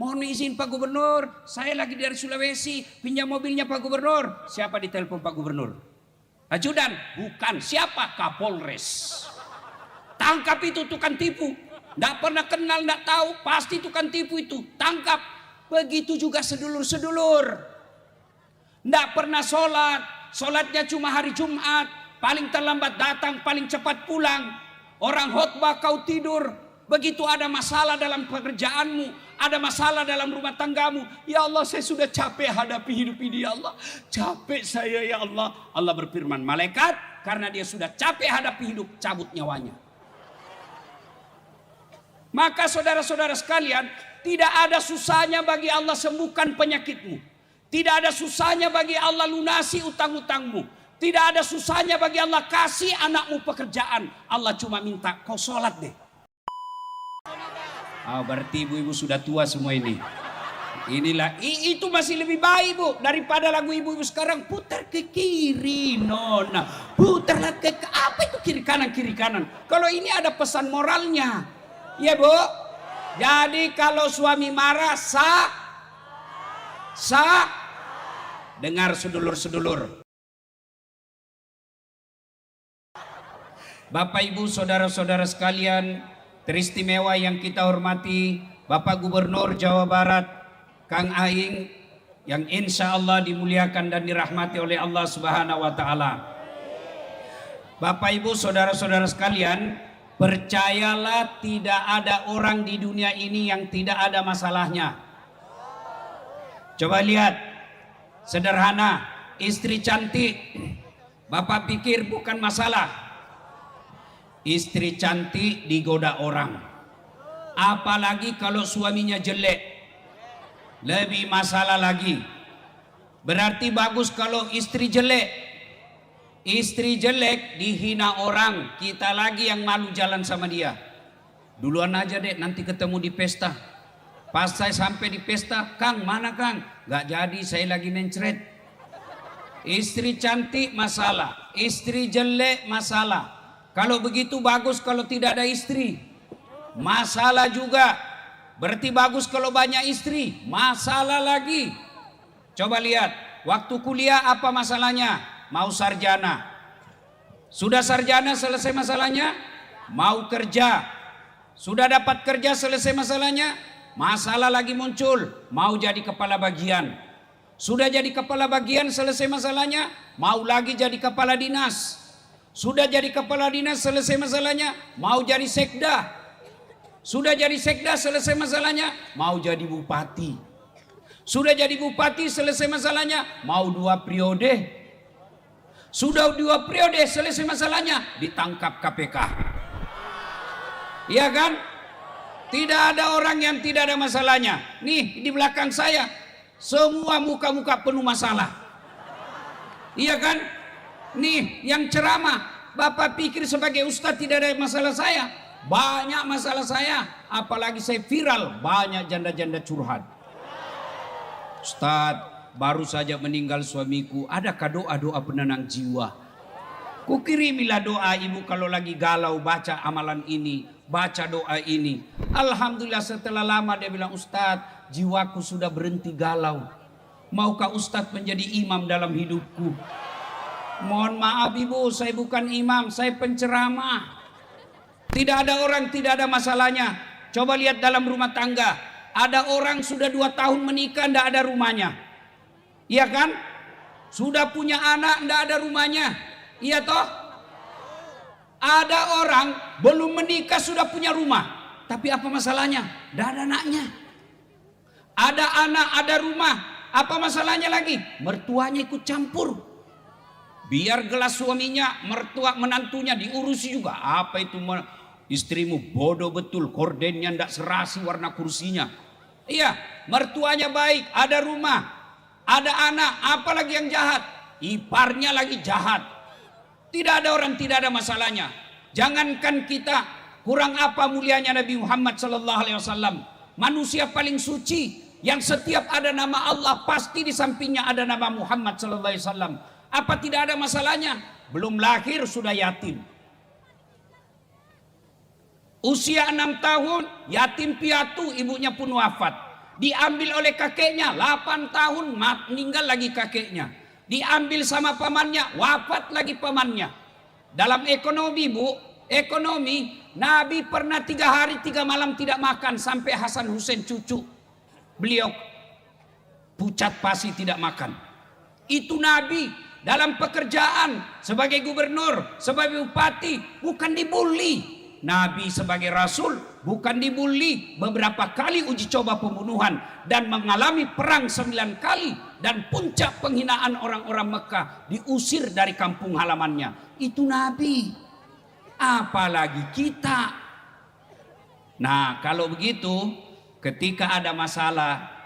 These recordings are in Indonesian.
Mohon izin Pak Gubernur, saya lagi dari Sulawesi, pinjam mobilnya Pak Gubernur. Siapa ditelepon Pak Gubernur? Ajudan? Bukan. Siapa? Kapolres. Tangkap itu tukang tipu. Tidak pernah kenal, tidak tahu, pasti tukang tipu itu. Tangkap. Begitu juga sedulur-sedulur. Tidak pernah sholat, sholatnya cuma hari Jumat. Paling terlambat datang, paling cepat pulang. Orang khotbah kau tidur. Begitu ada masalah dalam pekerjaanmu, ada masalah dalam rumah tanggamu. Ya Allah, saya sudah capek hadapi hidup ini ya Allah. Capek saya ya Allah. Allah berfirman, malaikat karena dia sudah capek hadapi hidup, cabut nyawanya. Maka saudara-saudara sekalian, tidak ada susahnya bagi Allah sembuhkan penyakitmu. Tidak ada susahnya bagi Allah lunasi utang-utangmu. Tidak ada susahnya bagi Allah kasih anakmu pekerjaan. Allah cuma minta kau sholat deh. Berarti ibu-ibu sudah tua semua ini. Inilah itu masih lebih baik Bu daripada lagu ibu-ibu sekarang putar ke kiri nona, putarlah ke apa itu kiri kanan. Kalau ini ada pesan moralnya, ya Bu. Jadi kalau suami marah dengar sedulur-sedulur. Bapak Ibu saudara-saudara sekalian teristimewa yang kita hormati, Bapak Gubernur Jawa Barat, Kang Aing, yang insya Allah dimuliakan dan dirahmati oleh Allah Subhanahu wa Ta'ala. Bapak Ibu saudara-saudara sekalian, percayalah tidak ada orang di dunia ini yang tidak ada masalahnya. Coba lihat, sederhana, istri cantik, Bapak pikir bukan masalah. Istri cantik digoda orang, apalagi kalau suaminya jelek, lebih masalah lagi. Berarti bagus kalau istri jelek. Istri jelek dihina orang, kita lagi yang malu jalan sama dia. Duluan aja deh, nanti ketemu di pesta. Pas saya sampai di pesta, Kang mana Kang? Gak jadi, saya lagi mencret. Istri cantik masalah, istri jelek masalah. Kalau begitu bagus kalau tidak ada istri, masalah juga. Berarti bagus kalau banyak istri, masalah lagi. Coba lihat, waktu kuliah apa masalahnya? Mau sarjana. Sudah sarjana selesai masalahnya? Mau kerja. Sudah dapat kerja selesai masalahnya? Masalah lagi muncul, mau jadi kepala bagian. Sudah jadi kepala bagian selesai masalahnya? Mau lagi jadi kepala dinas. Sudah jadi kepala dinas selesai masalahnya, mau jadi sekda. Sudah jadi sekda selesai masalahnya, mau jadi bupati. Sudah jadi bupati selesai masalahnya, mau 2 periode. Sudah 2 periode selesai masalahnya, ditangkap KPK. Iya kan? Tidak ada orang yang tidak ada masalahnya. Nih di belakang saya, semua muka-muka penuh masalah. Iya kan? Nih yang ceramah, Bapak pikir sebagai ustadz tidak ada masalah saya? Banyak masalah saya, apalagi saya viral, banyak janda-janda curhat. Ustadz, baru saja meninggal suamiku, adakah doa-doa penenang jiwa? Kukirimilah doa ibu kalau lagi galau, baca amalan ini, baca doa ini. Alhamdulillah setelah lama dia bilang, Ustadz, jiwaku sudah berhenti galau. Maukah Ustadz menjadi imam dalam hidupku? Mohon maaf ibu, saya bukan imam, saya penceramah. Tidak ada orang tidak ada masalahnya. Coba lihat dalam rumah tangga, ada orang sudah 2 tahun menikah tidak ada rumahnya. Iya kan? Sudah punya anak tidak ada rumahnya. Iya toh? Ada orang belum menikah sudah punya rumah, tapi apa masalahnya? Tidak ada anaknya. Ada anak, ada rumah, apa masalahnya lagi? Mertuanya ikut campur. Biar gelas suaminya, mertua menantunya diurusi juga. Apa itu istrimu bodoh betul, kordennya ndak serasi warna kursinya. Iya, mertuanya baik, ada rumah, ada anak, apalagi yang jahat? Iparnya lagi jahat. Tidak ada orang tidak ada masalahnya. Jangankan kita, kurang apa mulianya Nabi Muhammad SAW, manusia paling suci yang setiap ada nama Allah pasti di sampingnya ada nama Muhammad SAW. Apa tidak ada masalahnya? Belum lahir sudah yatim. Usia 6 tahun yatim piatu, ibunya pun wafat. Diambil oleh kakeknya, 8 tahun meninggal lagi kakeknya. Diambil sama pamannya, wafat lagi pamannya. Dalam ekonomi Bu, ekonomi, Nabi pernah 3 hari 3 malam tidak makan sampai Hasan Hussein cucu beliau pucat pasi tidak makan. Itu Nabi. Dalam pekerjaan sebagai gubernur, sebagai bupati, bukan dibully. Nabi sebagai rasul bukan dibully. Beberapa kali uji coba pembunuhan dan mengalami perang 9 kali, dan puncak penghinaan orang-orang Mekah, diusir dari kampung halamannya. Itu Nabi. Apalagi kita. Nah, kalau begitu, ketika ada masalah,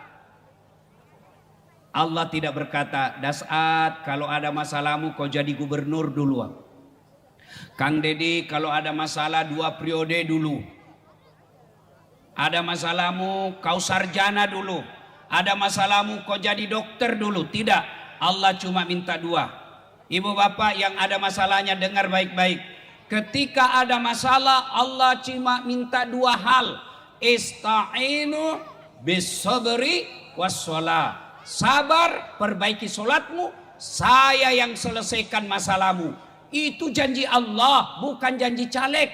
Allah tidak berkata, Das'at, kalau ada masalahmu kau jadi gubernur dulu. Kang Dedi, kalau ada masalah 2 periode dulu. Ada masalahmu kau sarjana dulu. Ada masalahmu kau jadi dokter dulu. Tidak, Allah cuma minta 2. Ibu bapak yang ada masalahnya dengar baik-baik. Ketika ada masalah, Allah cuma minta 2 hal. Ista'inu bis-sabri was-shalah. Sabar, perbaiki solatmu, saya yang selesaikan masalahmu. Itu janji Allah, bukan janji caleg.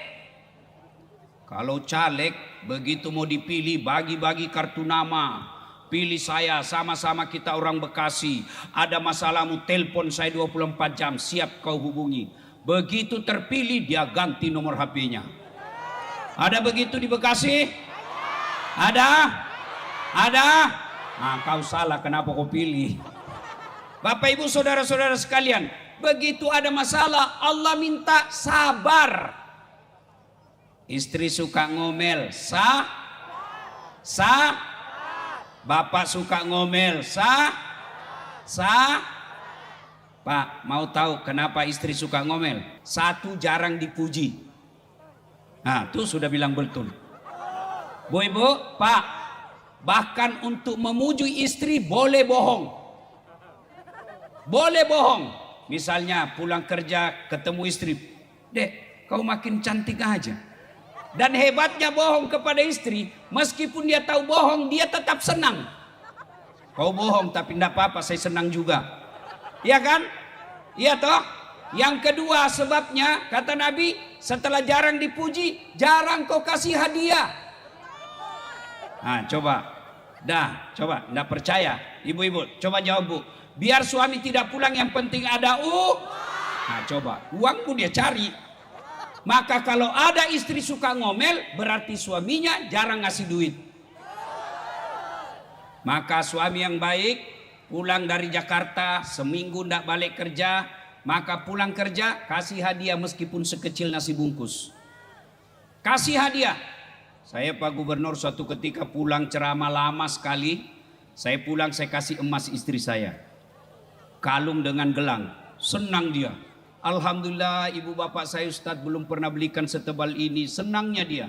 Kalau caleg begitu mau dipilih, bagi-bagi kartu nama. Pilih saya, sama-sama kita orang Bekasi. Ada masalahmu, telepon saya 24 jam, siap kau hubungi. Begitu terpilih, dia ganti nomor HP-nya. Ada begitu di Bekasi? Ada? Ada? Nah, kau salah, kenapa kau pilih? Bapak ibu saudara-saudara sekalian, begitu ada masalah, Allah minta sabar. Istri suka ngomel, sah? Bapak suka ngomel, sah? Pak, mau tahu kenapa istri suka ngomel? 1, jarang dipuji. Nah, itu sudah bilang betul. Bu ibu, Pak, bahkan untuk memuji istri boleh bohong. Boleh bohong. Misalnya pulang kerja ketemu istri, Dek, kau makin cantik aja. Dan hebatnya bohong kepada istri, meskipun dia tahu bohong, dia tetap senang. Kau bohong tapi tidak apa-apa, saya senang juga. Iya kan? Iya toh? Yang kedua sebabnya, kata Nabi, setelah jarang dipuji, jarang kau kasih hadiah. Nah, coba, enggak percaya, ibu-ibu, coba jawab Bu. Biar suami tidak pulang, yang penting ada Nah, coba, uangmu dia cari. Maka kalau ada istri suka ngomel, berarti suaminya jarang ngasih duit. Maka suami yang baik, pulang dari Jakarta, seminggu enggak balik kerja, maka pulang kerja, kasih hadiah meskipun sekecil nasi bungkus. Kasih hadiah. Saya Pak Gubernur suatu ketika pulang ceramah lama sekali. Saya pulang, saya kasih emas istri saya. Kalung dengan gelang. Senang dia. Alhamdulillah ibu bapak saya Ustadz belum pernah belikan setebal ini. Senangnya dia.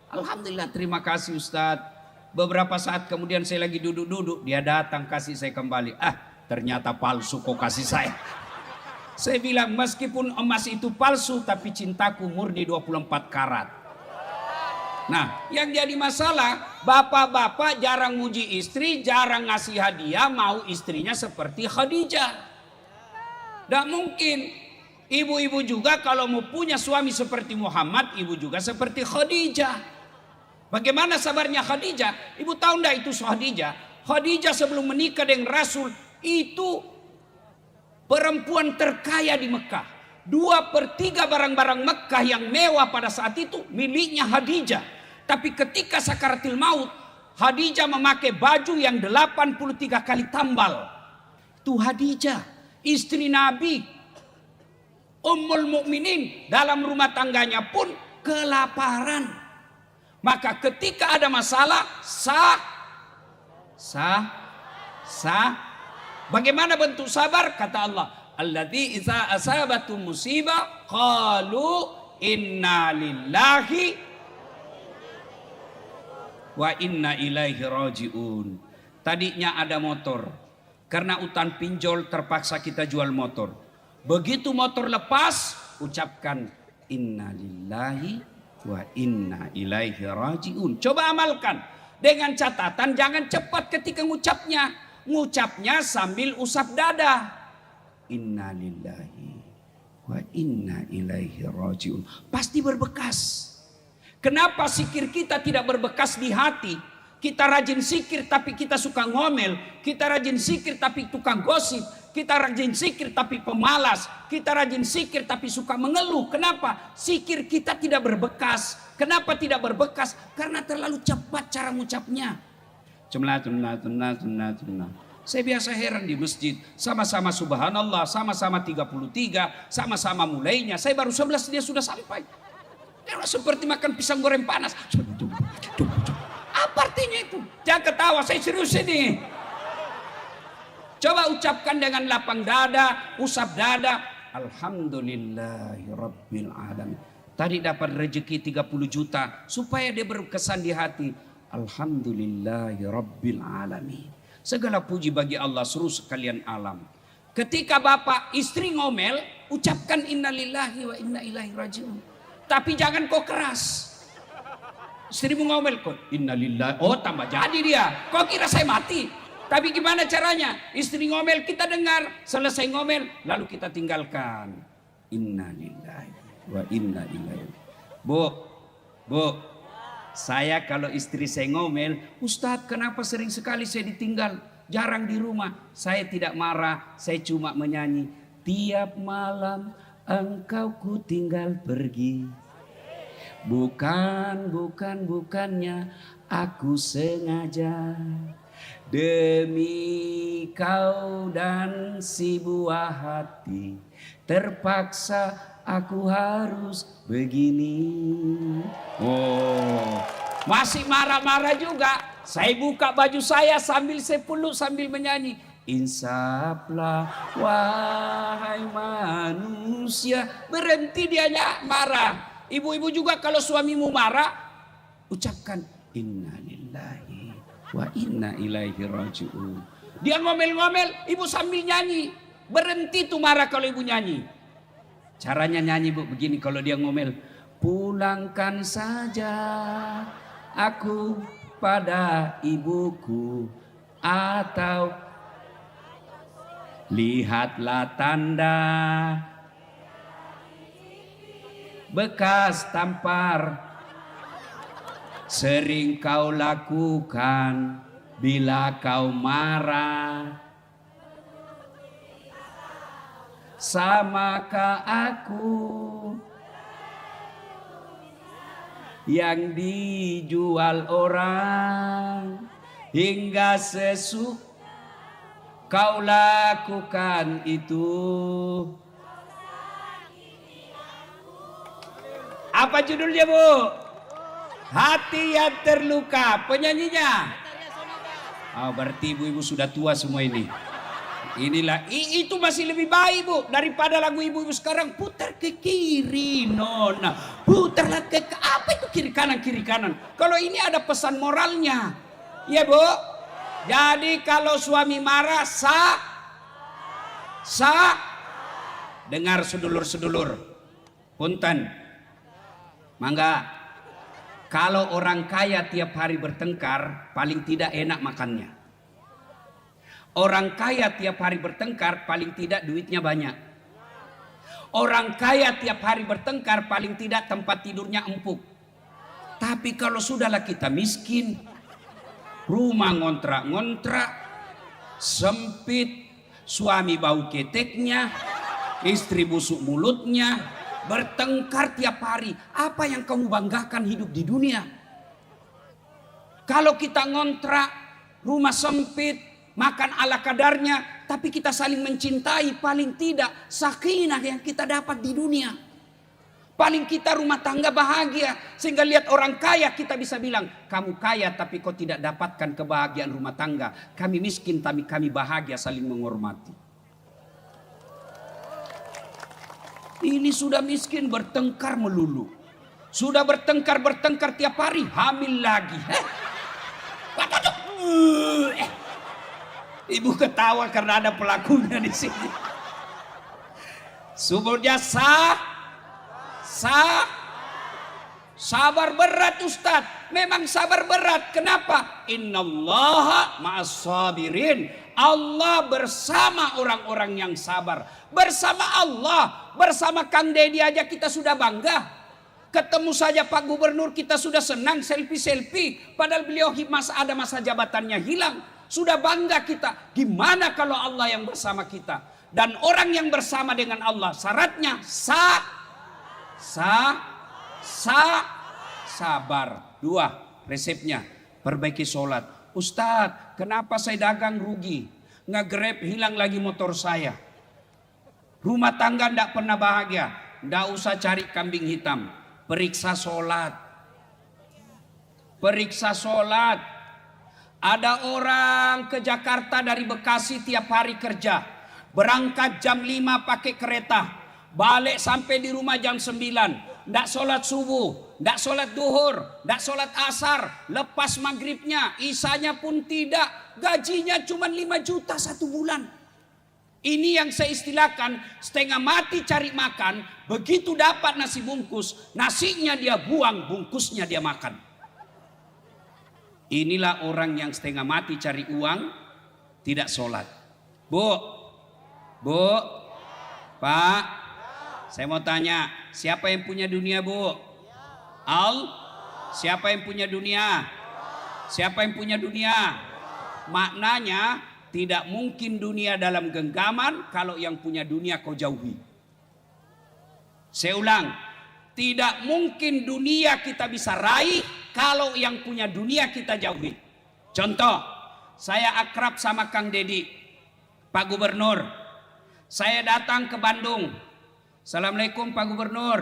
Alhamdulillah, terima kasih Ustadz. Beberapa saat kemudian saya lagi duduk-duduk. Dia datang kasih saya kembali. Ternyata palsu kok kasih saya. Saya bilang meskipun emas itu palsu, tapi cintaku murni 24 karat. Nah, yang jadi masalah, bapak-bapak jarang muji istri, jarang ngasih hadiah, mau istrinya seperti Khadijah. Tidak mungkin. Ibu-ibu juga kalau mau punya suami seperti Muhammad, ibu juga seperti Khadijah. Bagaimana sabarnya Khadijah? Ibu tahu enggak itu Khadijah? Khadijah sebelum menikah dengan Rasul, itu perempuan terkaya di Mekah. 2/3 barang-barang Mekah yang mewah pada saat itu miliknya Khadijah. Tapi ketika sakaratil maut, Khadijah memakai baju yang 83 kali tambal. Itu Khadijah, istri Nabi, Ummul Mukminin, dalam rumah tangganya pun kelaparan. Maka ketika ada masalah, bagaimana bentuk sabar? Kata Allah, alladzi idza asabatu musibah qalu inna lillahi wa inna ilaihi rajiun. Tadinya ada motor, karena utang pinjol terpaksa kita jual motor. Begitu motor lepas, ucapkan inna lillahi wa inna ilaihi rajiun. Coba amalkan. Dengan catatan jangan cepat ketika ngucapnya. Ngucapnya sambil usap dada. Inna lillahi wa inna ilaihi rajiun. Pasti berbekas. Kenapa zikir kita tidak berbekas di hati? Kita rajin zikir tapi kita suka ngomel. Kita rajin zikir tapi tukang gosip. Kita rajin zikir tapi pemalas. Kita rajin zikir tapi suka mengeluh. Kenapa? Zikir kita tidak berbekas. Kenapa tidak berbekas? Karena terlalu cepat cara mengucapnya. Cemlah. Saya biasa heran di masjid. Sama-sama subhanallah, sama-sama 33, sama-sama mulainya. Saya baru 11 dia sudah sampai. Seperti makan pisang goreng panas. Apa artinya itu? Jangan ketawa, saya serius ini. Coba ucapkan dengan lapang dada, usap dada. Alhamdulillahirabbil alamin. Tadi dapat rezeki 30 juta supaya dia berkesan di hati. Alhamdulillahirabbil alamin. Segala puji bagi Allah seluruh sekalian alam. Ketika bapak istri ngomel, ucapkan innalillahi wa inna ilaihi rajiun. Tapi jangan kau keras. Istrimu ngomel kok innalillahi. Oh tambah jadi dia. Kau kira saya mati? Tapi gimana caranya? Istri ngomel kita dengar. Selesai ngomel lalu kita tinggalkan. Innalillahi wa inna ilaihi. Bu. Saya kalau istri saya ngomel, Ustadz kenapa sering sekali saya ditinggal? Jarang di rumah. Saya tidak marah. Saya cuma menyanyi. Tiap malam engkau ku tinggal pergi. Bukannya aku sengaja. Demi kau dan si buah hati. Terpaksa aku harus begini. Oh, masih marah-marah juga. Saya buka baju saya sambil saya peluk sambil menyanyi. Insaflah wahai manusia. Berhenti dia marah. Ibu-ibu juga kalau suamimu marah, ucapkan innalillahi wa inna ilaihi rajiun. Dia ngomel-ngomel, ibu sambil nyanyi. Berhenti tuh marah kalau ibu nyanyi. Caranya nyanyi bu begini kalau dia ngomel. Pulangkan saja aku pada ibuku, atau lihatlah tanda bekas tampar sering kau lakukan bila kau marah. Samakah aku yang dijual orang hingga sesuk kau lakukan itu. Apa judulnya bu? Hati yang terluka. Penyanyinya? Oh, berarti ibu-ibu sudah tua semua ini. Inilah itu masih lebih baik bu daripada lagu ibu-ibu sekarang. Putar ke kiri nona, putarlah ke apa itu kiri kanan. Kalau ini ada pesan moralnya, ya bu. Jadi kalau suami marah dengar sedulur-sedulur, punten, mangga. Kalau orang kaya tiap hari bertengkar, paling tidak enak makannya. Orang kaya tiap hari bertengkar, paling tidak duitnya banyak. Orang kaya tiap hari bertengkar, paling tidak tempat tidurnya empuk. Tapi kalau sudahlah kita miskin, rumah ngontrak-ngontrak, sempit, suami bau keteknya, istri busuk mulutnya, bertengkar tiap hari. Apa yang kamu banggakan hidup di dunia? Kalau kita ngontrak, rumah sempit, makan ala kadarnya, tapi kita saling mencintai, paling tidak sakinah yang kita dapat di dunia. Paling kita rumah tangga bahagia, sehingga lihat orang kaya kita bisa bilang, kamu kaya tapi kau tidak dapatkan kebahagiaan rumah tangga. Kami miskin tapi kami bahagia saling menghormati. Ini sudah miskin bertengkar melulu. Sudah bertengkar tiap hari, hamil lagi. Ibu ketawa karena ada pelakunya di sini. Sumbernya sabar berat Ustadz. Memang sabar berat. Kenapa? Innallaha ma'as sabirin. Allah bersama orang-orang yang sabar. Bersama Allah, bersama Kang Deddy aja kita sudah bangga. Ketemu saja Pak Gubernur kita sudah senang selfie-selfie. Padahal beliau ada masa jabatannya hilang. Sudah bangga kita. Gimana kalau Allah yang bersama kita? Dan orang yang bersama dengan Allah syaratnya sabar. 2 resepnya, perbaiki sholat. Ustadz, kenapa saya dagang rugi? Nge-Grab hilang lagi motor saya. Rumah tangga ndak pernah bahagia. Ndak usah cari kambing hitam. Periksa sholat. Periksa sholat. Ada orang ke Jakarta dari Bekasi tiap hari kerja. Berangkat jam 5 pakai kereta. Balik sampai di rumah jam 9. Ndak sholat subuh, ndak sholat duhur, ndak sholat asar. Lepas maghribnya, isanya pun tidak. Gajinya cuma 5 juta 1 bulan. Ini yang saya istilahkan setengah mati cari makan. Begitu dapat nasi bungkus, nasinya dia buang, bungkusnya dia makan. Inilah orang yang setengah mati cari uang, tidak sholat. Bu, Pak, saya mau tanya, siapa yang punya dunia, Bu? Siapa yang punya dunia? Siapa yang punya dunia? Maknanya tidak mungkin dunia dalam genggaman kalau yang punya dunia kau jauhi. Saya ulang, tidak mungkin dunia kita bisa raih kalau yang punya dunia kita jauhi. Contoh, saya akrab sama Kang Deddy, Pak Gubernur. Saya datang ke Bandung. Assalamualaikum Pak Gubernur.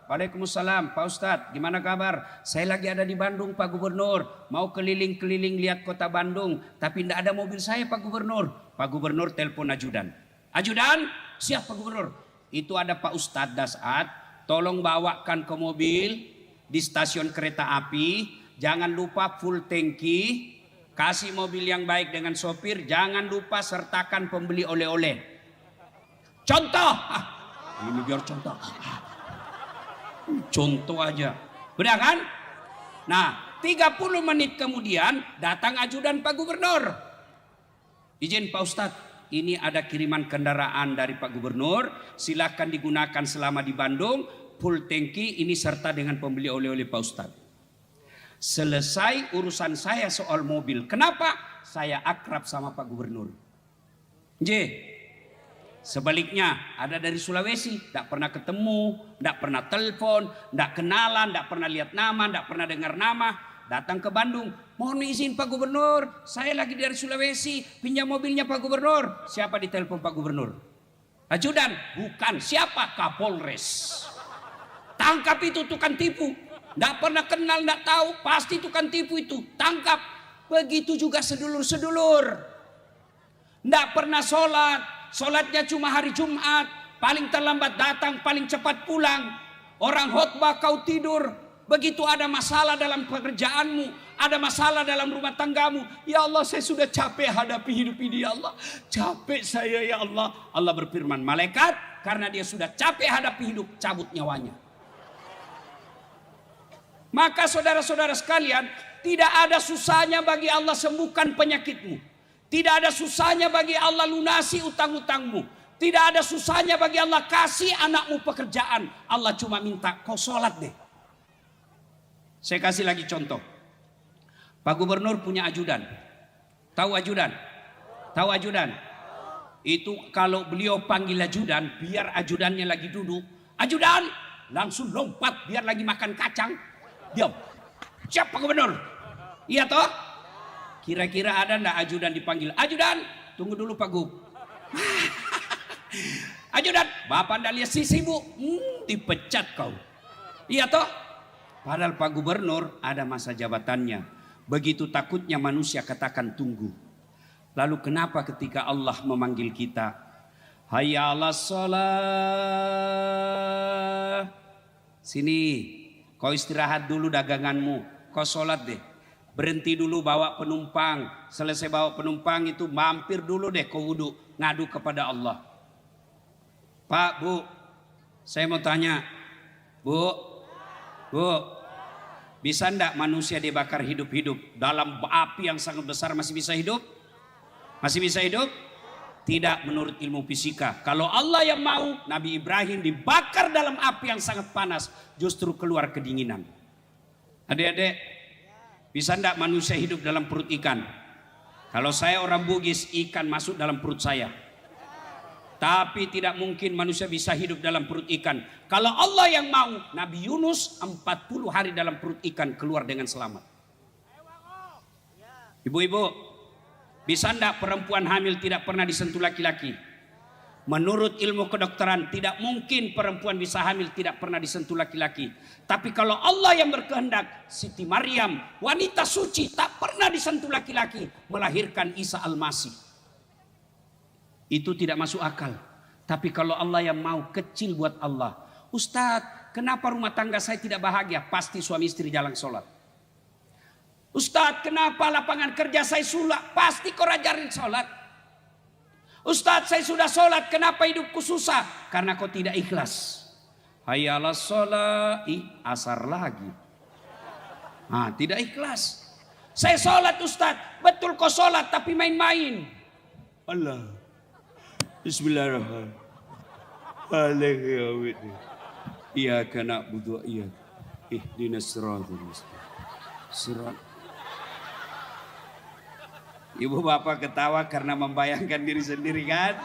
Waalaikumsalam Pak Ustadz, gimana kabar? Saya lagi ada di Bandung Pak Gubernur. Mau keliling-keliling lihat kota Bandung. Tapi tidak ada mobil saya Pak Gubernur. Pak Gubernur telepon ajudan. Ajudan, siap Pak Gubernur. Itu ada Pak Ustadz Dasat. Tolong bawakan ke mobil di stasiun kereta api. Jangan lupa full tangki. Kasih mobil yang baik dengan sopir. Jangan lupa sertakan pembeli oleh-oleh. Contoh. Ini biar contoh. Contoh aja. Benar kan? Nah, 30 menit kemudian datang ajudan Pak Gubernur. Izin Pak Ustadz, ini ada kiriman kendaraan dari Pak Gubernur. Silakan digunakan selama di Bandung. Full tangki ini serta dengan pembeli oleh-oleh Pak Ustadz. Selesai urusan saya soal mobil. Kenapa? Saya akrab sama Pak Gubernur. Sebaliknya ada dari Sulawesi, tidak pernah ketemu, tidak pernah telepon, tidak kenalan, tidak pernah lihat nama, tidak pernah dengar nama. Datang ke Bandung, mohon izin Pak Gubernur, saya lagi dari Sulawesi, pinjam mobilnya Pak Gubernur. Siapa ditelepon Pak Gubernur? Ajudan? Bukan. Siapa? Kapolres. Tangkap itu tukang tipu. Tidak pernah kenal, tidak tahu, pasti tukang tipu itu. Tangkap. Begitu juga sedulur-sedulur. Tidak pernah sholat. Sholatnya cuma hari Jumat. Paling terlambat datang, paling cepat pulang. Orang khotbah kau tidur. Begitu ada masalah dalam pekerjaanmu, ada masalah dalam rumah tanggamu. Ya Allah, saya sudah capek hadapi hidup ini ya Allah. Capek saya ya Allah. Allah berfirman, malaikat karena dia sudah capek hadapi hidup, cabut nyawanya. Maka saudara-saudara sekalian, tidak ada susahnya bagi Allah sembuhkan penyakitmu. Tidak ada susahnya bagi Allah lunasi utang-utangmu. Tidak ada susahnya bagi Allah kasih anakmu pekerjaan. Allah cuma minta kau sholat deh. Saya kasih lagi contoh. Pak Gubernur punya ajudan. Tahu ajudan? Tahu ajudan? Itu kalau beliau panggil ajudan, biar ajudannya lagi duduk. Ajudan! Langsung lompat biar lagi makan kacang. Diam. Siap Pak Gubernur? Iya toh? Kira-kira ada ndak ajudan dipanggil? Ajudan, tunggu dulu Pak Gub. Ajudan, Bapak ndak lihat sisi Bu? Dipecat kau. Iya toh? Padahal Pak Gubernur ada masa jabatannya. Begitu takutnya manusia katakan tunggu. Lalu kenapa ketika Allah memanggil kita? Hayya 'alas shalah. Sini, kau istirahat dulu daganganmu. Kau sholat deh. Berhenti dulu bawa penumpang. Selesai bawa penumpang itu mampir dulu deh kau wudhu. Ngadu kepada Allah. Pak, Bu, saya mau tanya. Bu, Bisa enggak manusia dibakar hidup-hidup dalam api yang sangat besar masih bisa hidup? Masih bisa hidup? Tidak menurut ilmu fisika. Kalau Allah yang mau, Nabi Ibrahim dibakar dalam api yang sangat panas, justru keluar kedinginan. Adik-adik, bisa enggak manusia hidup dalam perut ikan? Kalau saya orang Bugis, ikan masuk dalam perut saya. Tapi tidak mungkin manusia bisa hidup dalam perut ikan. Kalau Allah yang mau, Nabi Yunus 40 hari dalam perut ikan keluar dengan selamat. Ibu-ibu, bisa enggak perempuan hamil tidak pernah disentuh laki-laki? Menurut ilmu kedokteran, tidak mungkin perempuan bisa hamil tidak pernah disentuh laki-laki. Tapi kalau Allah yang berkehendak, Siti Maryam, wanita suci, tak pernah disentuh laki-laki, melahirkan Isa Al-Masih. Itu tidak masuk akal. Tapi kalau Allah yang mau, kecil buat Allah. Ustadz, kenapa rumah tangga saya tidak bahagia? Pasti suami istri jarang sholat. Ustadz, kenapa lapangan kerja saya sulak? Pasti kau ajarin sholat. Ustadz, saya sudah sholat, kenapa hidupku susah? Karena kau tidak ikhlas. Hayyalah sholat, asar lagi. Tidak ikhlas. Saya sholat Ustadz, betul kau sholat tapi main-main. Allah. Bismillahirrahmanirrahim. Iyyaka na'budu wa iyyaka ihdinas siratal mustaqim. Ibu bapak ketawa karena membayangkan diri sendiri kan?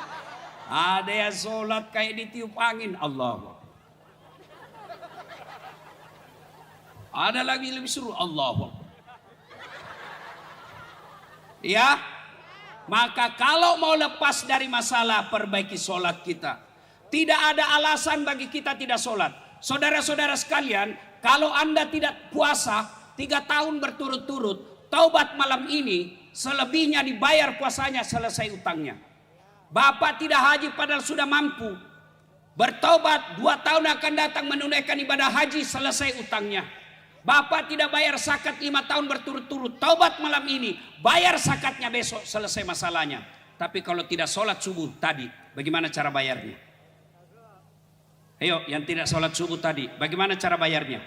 Ada yang sholat kayak ditiup angin, Allah. Ada lagi lebih seru, Allah. Ya, maka kalau mau lepas dari masalah, perbaiki sholat kita. Tidak ada alasan bagi kita tidak sholat. Saudara-saudara sekalian, kalau Anda tidak puasa 3 tahun berturut-turut, taubat malam ini, selebihnya dibayar puasanya, selesai utangnya. Bapak tidak haji padahal sudah mampu. Bertaubat 2 tahun akan datang menunaikan ibadah haji, selesai utangnya. Bapak tidak bayar zakat 5 tahun berturut-turut, taubat malam ini, bayar zakatnya besok, selesai masalahnya. Tapi kalau tidak sholat subuh tadi, bagaimana cara bayarnya? Ayo, yang tidak sholat subuh tadi, bagaimana cara bayarnya?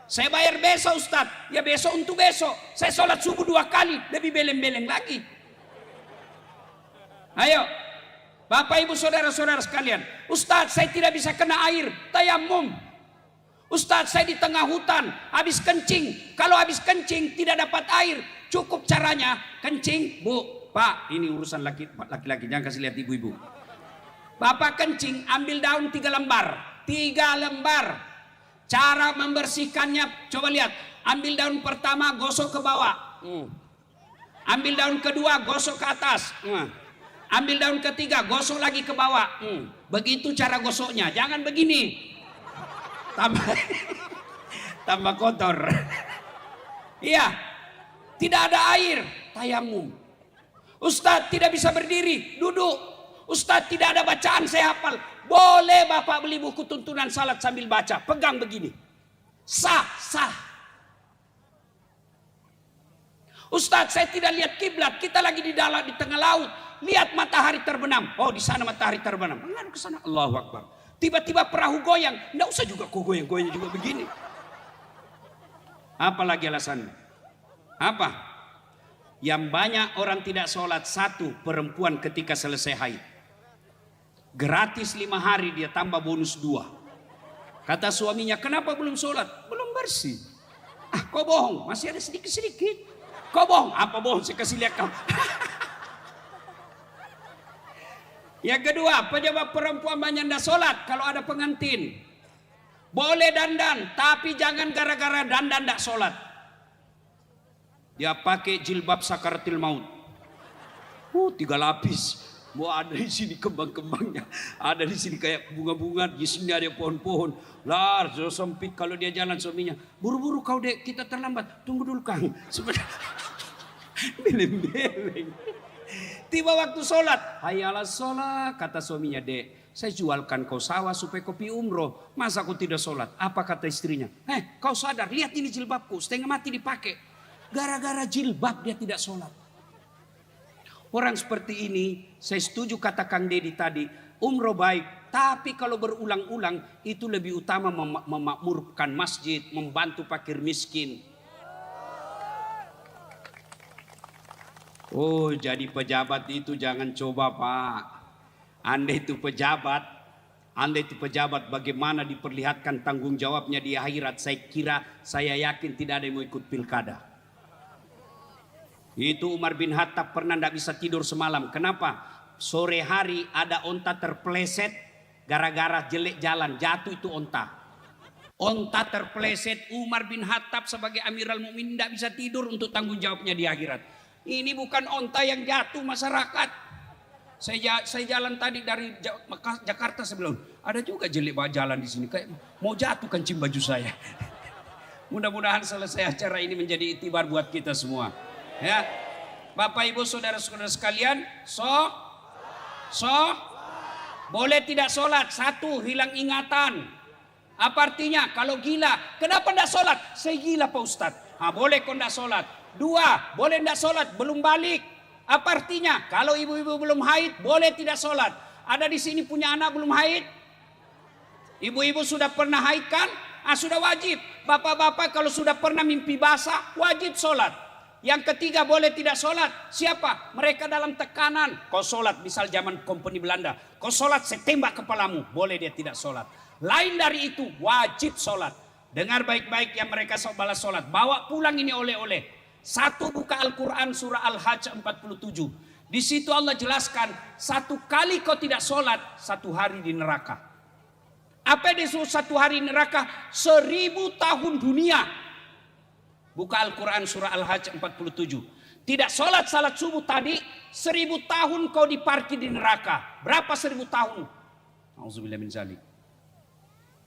Saya bayar besok Ustadz, ya besok untuk besok. Saya sholat subuh 2 kali, lebih beleng-beleng lagi. Ayo, Bapak Ibu Saudara-saudara sekalian, Ustadz saya tidak bisa kena air, tayamum. Ustadz saya di tengah hutan, habis kencing. Kalau habis kencing tidak dapat air, cukup caranya kencing. Bu, Pak, ini urusan laki-laki, jangan kasih lihat ibu-ibu. Bapak kencing, ambil daun 3 lembar. 3 lembar. Cara membersihkannya, coba lihat. Ambil daun pertama, gosok ke bawah. Ambil daun kedua, gosok ke atas. Ambil daun ketiga, gosok lagi ke bawah. Begitu cara gosoknya, jangan begini. Tambah kotor. Iya, tidak ada air, tayamum. Ustadz tidak bisa berdiri, duduk. Ustadz tidak ada bacaan, saya hafal. Boleh Bapak beli buku tuntunan salat sambil baca, pegang begini. Sah. Ustadz saya tidak lihat kiblat, kita lagi di dalam di tengah laut, lihat matahari terbenam. Oh di sana matahari terbenam, menghadap ke sana. Allahu Akbar. Tiba-tiba perahu goyang, nggak usah juga kok goyang-goyang juga begini. Apalagi alasannya? Apa? Yang banyak orang tidak sholat, 1, perempuan ketika selesai haid. Gratis 5 hari dia tambah bonus 2. Kata suaminya, kenapa belum sholat? Belum bersih. Kau bohong, masih ada sedikit-sedikit. Kau bohong, apa bohong? Saya kasih lihat kau. Yang kedua, penyebab perempuan banyak tidak sholat kalau ada pengantin. Boleh dandan, tapi jangan gara-gara dandan tidak sholat. Dia pakai jilbab sakaratil maut. 3 lapis. Mau ada di sini kembang-kembangnya, ada di sini kayak bunga-bunga, di sini ada pohon-pohon. Lah, so sempit kalau dia jalan suaminya. Buru-buru kau dek, kita terlambat. Tunggu dulu Kang. Beleng-beleng. Tiba waktu sholat, hayalah sholat, kata suaminya, dek, saya jualkan kau sawah supaya kau pi umroh. Masa kau tidak sholat? Apa kata istrinya? Kau sadar, lihat ini jilbabku, setengah mati dipakai. Gara-gara jilbab dia tidak sholat. Orang seperti ini, saya setuju kata Kang Dedi tadi, umroh baik. Tapi kalau berulang-ulang, itu lebih utama memakmurkan masjid, membantu fakir miskin. Oh, jadi pejabat itu jangan coba, Pak. Anda itu pejabat bagaimana diperlihatkan tanggung jawabnya di akhirat. Saya yakin tidak ada yang mau ikut pilkada. Itu Umar bin Khattab pernah tidak bisa tidur semalam. Kenapa? Sore hari ada onta terpleset gara-gara jelek jalan, jatuh itu onta. Onta terpleset, Umar bin Khattab sebagai Amirul Mukminin tidak bisa tidur untuk tanggung jawabnya di akhirat. Ini bukan onta yang jatuh masyarakat. Saya jalan tadi dari Jakarta sebelum, ada juga jelek jalan di sini, kayak mau jatuh kancing baju saya. Mudah-mudahan selesai acara ini menjadi itibar buat kita semua. Ya, Bapak Ibu saudara-saudara sekalian, boleh tidak sholat? Satu, hilang ingatan. Apa artinya? Kalau gila, kenapa tidak sholat? Saya gila Pak Ustadz. Boleh kok tidak sholat. Dua, boleh tidak sholat, belum balik. Apa artinya? Kalau ibu-ibu belum haid, boleh tidak sholat. Ada di sini punya anak belum haid? Ibu-ibu sudah pernah haid kan? Sudah wajib. Bapak-bapak kalau sudah pernah mimpi basah, wajib sholat. Yang ketiga, boleh tidak sholat. Siapa? Mereka dalam tekanan. Kau sholat, misal zaman kompeni Belanda. Kau sholat, saya tembak kepalamu. Boleh dia tidak sholat. Lain dari itu, wajib sholat. Dengar baik-baik yang mereka balas sholat. Bawa pulang ini oleh-oleh. Satu, buka Al-Quran surah Al-Hajj 47. Di situ Allah jelaskan, satu kali kau tidak sholat, satu hari di neraka. Apa yang disebut satu hari di neraka? 1000 tahun dunia. Buka Al-Quran surah Al-Hajj 47. Tidak sholat salat subuh tadi, 1000 tahun kau diparkir di neraka. Berapa 1000 tahun? Auzubillah min zalik.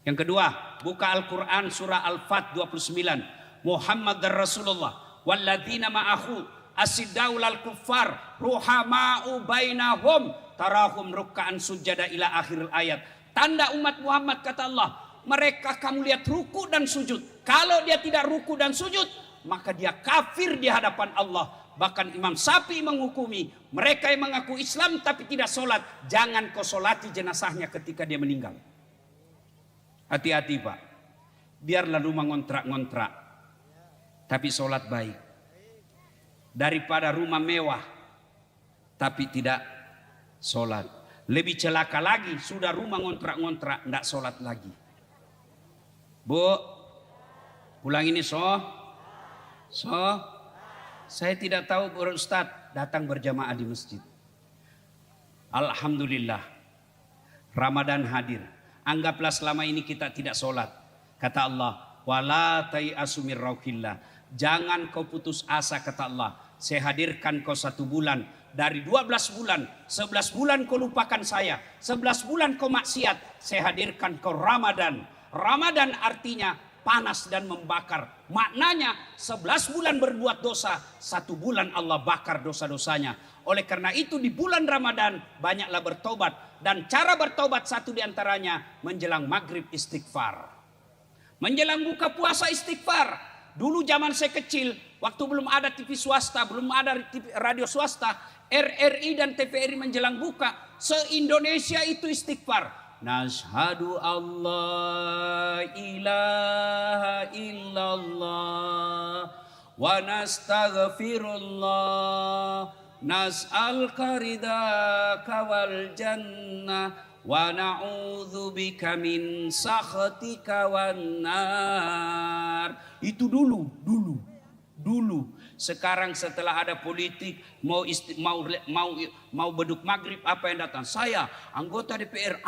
Yang kedua, buka Al-Quran surah Al-Fat 29. Muhammad dan Rasulullah walladzina ma'ahu asiddaul al-kuffar ruhama'u bainahum tarahum ruk'an sujada ila akhir ayat. Tanda umat Muhammad kata Allah, mereka kamu lihat ruku dan sujud. Kalau dia tidak ruku dan sujud, maka dia kafir di hadapan Allah. Bahkan Imam Syafi'i menghukumi mereka yang mengaku Islam tapi tidak sholat, jangan kau sholati jenazahnya ketika dia meninggal. Hati-hati Pak. Biarlah rumah ngontrak-ngontrak, tapi sholat baik. Daripada rumah mewah tapi tidak sholat. Lebih celaka lagi, sudah rumah ngontrak-ngontrak, tidak sholat lagi. Bu, pulang ini saya tidak tahu Ustadz datang berjamaah di masjid. Alhamdulillah, Ramadan hadir. Anggaplah selama ini kita tidak sholat. Kata Allah, wala tai'asu mir rauhillah. Jangan kau putus asa, kata Allah. Saya hadirkan kau 1 bulan. Dari 12 bulan, 11 bulan kau lupakan saya. 11 bulan kau maksiat. Saya hadirkan kau Ramadan. Ramadan artinya panas dan membakar. Maknanya 11 bulan berbuat dosa, 1 bulan Allah bakar dosa-dosanya. Oleh karena itu di bulan Ramadan banyaklah bertobat. Dan cara bertobat satu diantaranya menjelang maghrib istighfar. Menjelang buka puasa istighfar. Dulu zaman saya kecil, waktu belum ada TV swasta, belum ada radio swasta, RRI dan TVRI menjelang buka, se-Indonesia itu istighfar. Nashhadu Allah ilaha illallah wa nastaghfirullah nas'alka ridaka wal jannah wa na'udzubika min sakhatika wan nar. Itu dulu. Sekarang setelah ada politik mau beduk maghrib, apa yang datang? Saya anggota DPR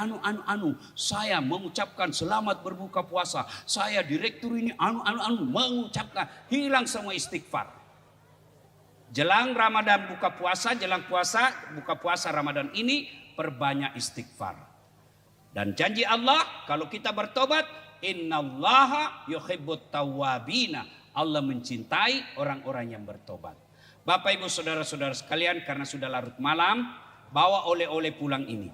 saya mengucapkan selamat berbuka puasa. Saya direktur ini mengucapkan, hilang semua istighfar. Jelang Ramadan buka puasa Ramadan ini perbanyak istighfar. Dan janji Allah kalau kita bertobat, innallaha yuhibbut tawwabina. Allah mencintai orang-orang yang bertobat. Bapak Ibu saudara-saudara sekalian, karena sudah larut malam, bawa oleh-oleh pulang ini.